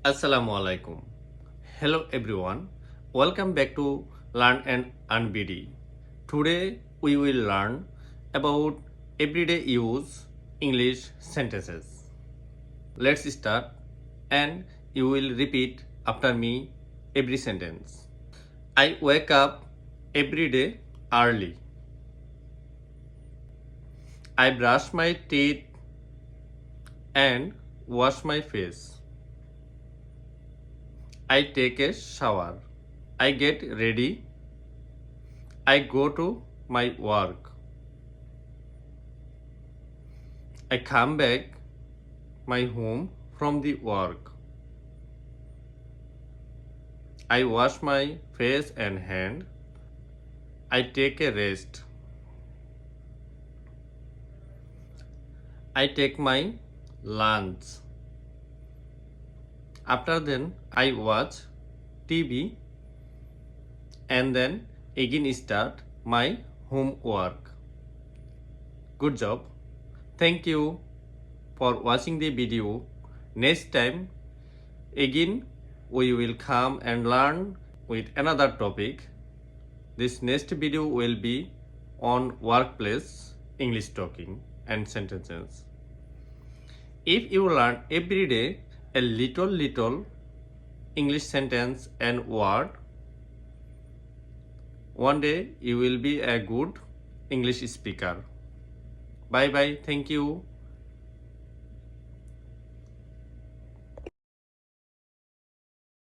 Assalamu alaikum. Hello everyone. Welcome back to Learn and Unbd. Today we will learn about everyday use English sentences. Let's start and you will repeat after me every sentence. I wake up every day early. I brush my teeth and wash my face. I take a shower. I get ready. I go to my work. I come back my home from the work. I wash my face and hand. I take a rest. I take my lunch. After then I watch TV and then again start my homework. Good job. Thank you for watching the video. Next time again we will come and learn with another topic. This next video will be on workplace English talking and sentences. If you learn every day a little English sentence and word, one day you will be a good English speaker. Bye bye. Thank you.